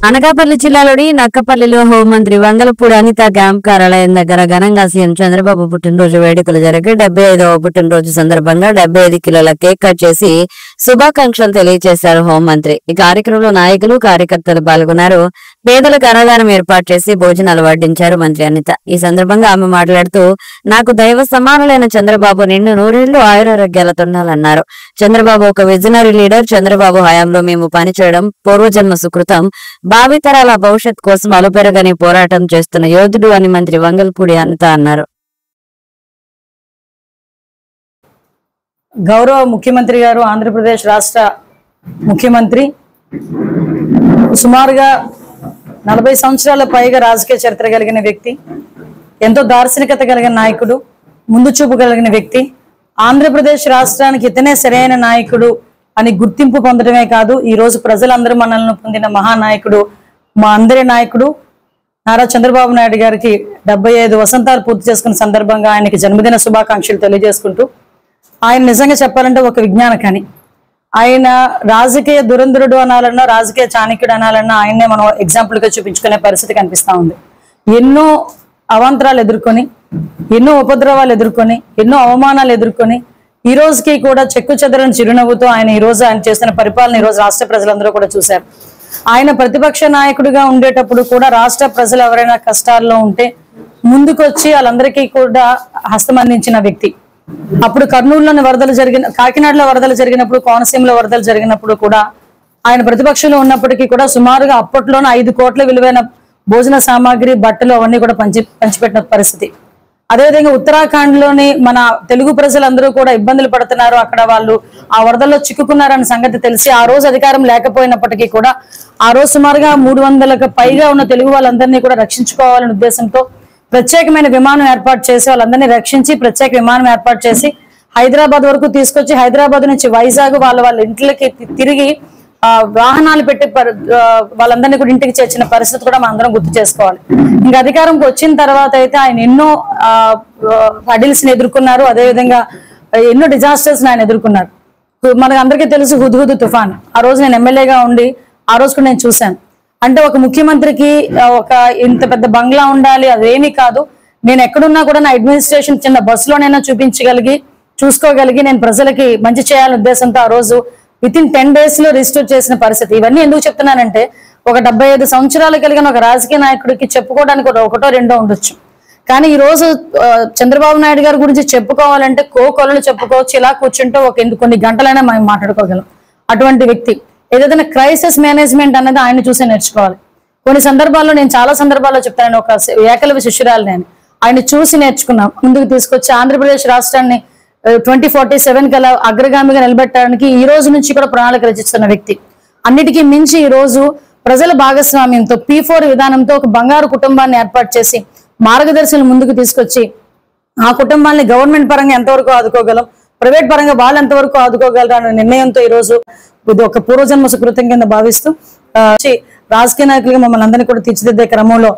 అనకాపల్లి జిల్లాలోని నక్కపల్లిలో హోంమంత్రి వంగలపూడి అనిత క్యాంప్ కార్యాలయం దగ్గర ఘనంగా సీఎం చంద్రబాబు పుట్టినరోజు వేడుకలు జరిగి 75వ పుట్టినరోజు సందర్భంగా 75 కిలోల కేక్ కట్ చేసి శుభాకాంక్షలు తెలియజేశారు హోంమంత్రి. ఈ కార్యక్రమంలో నాయకులు కార్యకర్తలు పాల్గొన్నారు. పేదలకు అన్నదానం ఏర్పాటు చేసి భోజనాలు వడ్డించారు మంత్రి అనిత. ఈ సందర్భంగా ఆమె మాట్లాడుతూ, నాకు దైవ సమానులైన చంద్రబాబు నిండు నూరేళ్లు ఆయురారోగ్యాలతో ఉండాలన్నారు. చంద్రబాబు ఒక విజనరీ లీడర్. చంద్రబాబు హయాంలో మేము పనిచేయడం పూర్వజన్మ సుకృతం. భావితరాల భవిష్యత్ కోసం అలుపెరగని పోరాటం చేస్తున్న యోధుడు అని మంత్రి వంగలపూడి అనిత అన్నారు. గౌరవ ముఖ్యమంత్రి గారు, ఆంధ్రప్రదేశ్ రాష్ట్ర ముఖ్యమంత్రి, సుమారుగా 40 సంవత్సరాల పైగా రాజకీయ చరిత్ర కలిగిన వ్యక్తి, ఎంతో దార్శనికత కలిగిన నాయకుడు, ముందు చూపు కలిగిన వ్యక్తి, ఆంధ్రప్రదేశ్ రాష్ట్రానికి ఇతనే సరైన నాయకుడు అని గుర్తింపు పొందడమే కాదు, ఈ రోజు ప్రజలందరూ మనల్ని పొందిన మహానాయకుడు, మా అందరి నాయకుడు నారా చంద్రబాబు నాయుడు గారికి 75 వసంతాలు పూర్తి చేసుకున్న సందర్భంగా ఆయనకి జన్మదిన శుభాకాంక్షలు తెలియజేసుకుంటూ, ఆయన నిజంగా చెప్పాలంటే ఒక విజ్ఞానకని. ఆయన రాజకీయ దురంధరుడు అనాలన్నా, రాజకీయ చాణక్యుడు అనాలన్నా ఆయన్నే మనం ఎగ్జాంపుల్ గా చూపించుకునే పరిస్థితి కనిపిస్తా ఉంది. ఎన్నో అవాంతరాలు ఎదుర్కొని, ఎన్నో ఉపద్రవాలు ఎదుర్కొని, ఎన్నో అవమానాలు ఎదుర్కొని, ఈ రోజుకి కూడా చెక్కు చెదరని చిరునవ్వుతో ఆయన ఈ రోజు ఆయన చేస్తున్న పరిపాలన ఈ రోజు రాష్ట్ర ప్రజలందరూ కూడా చూశారు. ఆయన ప్రతిపక్ష నాయకుడిగా ఉండేటప్పుడు కూడా రాష్ట్ర ప్రజలు ఎవరైనా కష్టాల్లో ఉంటే ముందుకొచ్చి వాళ్ళందరికీ కూడా హస్తం అందించిన వ్యక్తి. అప్పుడు కర్నూలులోని వరదలు కాకినాడలో వరదలు జరిగినప్పుడు, కోనసీమలో వరదలు జరిగినప్పుడు కూడా ఆయన ప్రతిపక్షంలో ఉన్నప్పటికీ కూడా సుమారుగా అప్పట్లోనే 5 కోట్ల విలువైన భోజన సామాగ్రి, బట్టలు అవన్నీ కూడా పంచిపెట్టిన పరిస్థితి. అదేవిధంగా ఉత్తరాఖండ్ లోని మన తెలుగు ప్రజలందరూ కూడా ఇబ్బందులు పడుతున్నారు, అక్కడ వాళ్ళు ఆ వరదల్లో చిక్కుకున్నారన్న సంగతి తెలిసి ఆ రోజు అధికారం లేకపోయినప్పటికీ కూడా ఆ రోజు సుమారుగా 300కు పైగా ఉన్న తెలుగు వాళ్ళందరినీ కూడా రక్షించుకోవాలనే ఉద్దేశంతో ప్రత్యేకమైన విమానం ఏర్పాటు చేసి వాళ్ళందరినీ రక్షించి ప్రత్యేక విమానం ఏర్పాటు చేసి హైదరాబాద్ వరకు తీసుకొచ్చి, హైదరాబాద్ నుంచి వైజాగ్ వాళ్ళ ఇంట్లోకి తిరిగి వాహనాలు పెట్టి వాళ్ళందరినీ కూడా ఇంటికి చేర్చిన పరిస్థితి కూడా మనందరం గుర్తు చేసుకోవాలి. ఇంకా అధికారంకి వచ్చిన తర్వాత అయితే ఆయన ఎన్నో హడిల్స్ ని ఎదుర్కొన్నారు, అదేవిధంగా ఎన్నో డిజాస్టర్స్ ఆయన ఎదుర్కొన్నారు. మనకు అందరికీ తెలుసు హుద్హుద్ తుఫాన్. ఆ రోజు నేను ఎమ్మెల్యేగా ఉండి ఆ రోజు కూడా నేను చూశాను. అంటే ఒక ముఖ్యమంత్రికి ఒక ఇంత పెద్ద బంగ్లా ఉండాలి, అదేమీ కాదు. నేను ఎక్కడున్నా కూడా నా అడ్మినిస్ట్రేషన్ చిన్న బస్సులోనైనా చూసుకోగలిగి నేను ప్రజలకి మంచి చేయాలనే ఉద్దేశంతో ఆ రోజు వితిన్ 10 days లో రిజిస్టర్ చేసిన పరిస్థితి. ఇవన్నీ ఎందుకు చెప్తున్నానంటే, ఒక 75 సంవత్సరాలు కలిగిన ఒక రాజకీయ నాయకుడికి చెప్పుకోవడానికి ఒకటో రెండో ఉండొచ్చు, కానీ ఈ రోజు చంద్రబాబు నాయుడు గారి గురించి చెప్పుకోవాలంటే కోకొలలు చెప్పుకోవచ్చు. ఇలా కూర్చుంటే కొన్ని గంటలైనా మనం మాట్లాడుకోగలం. అటువంటి వ్యక్తి. ఏదైనా క్రైసిస్ మేనేజ్మెంట్ అనేది ఆయన చూసి నేర్చుకోవాలి. కొన్ని సందర్భాల్లో, నేను చాలా సందర్భాల్లో చెప్తాను, ఒక ఏకలవ్య శిష్యురాలు నేను, ఆయన చూసి నేర్చుకున్నాం. ముందుకు తీసుకొచ్చి ఆంధ్రప్రదేశ్ రాష్ట్రాన్ని 2047 కల్లా అగ్రగామిగా నిలబెట్టడానికి ఈ రోజు నుంచి కూడా ప్రణాళిక రచిస్తున్న వ్యక్తి. అన్నిటికీ మించి ఈ రోజు ప్రజల భాగస్వామ్యంతో P4 విధానంతో ఒక బంగారు కుటుంబాన్ని ఏర్పాటు చేసి మార్గదర్శనం ముందుకు తీసుకొచ్చి ఆ కుటుంబాన్ని గవర్నమెంట్ పరంగా ఎంతవరకు ఆదుకోగలం, ప్రైవేట్ పరంగా వాళ్ళు ఎంతవరకు ఆదుకోగలరు అనే నిర్ణయంతో ఈ రోజు ఇది ఒక పూర్వజన్మ సుకృతం కింద భావిస్తూ రాజకీయ నాయకులుగా మమ్మల్ని అందరినీ కూడా తీర్చిదిద్దే క్రమంలో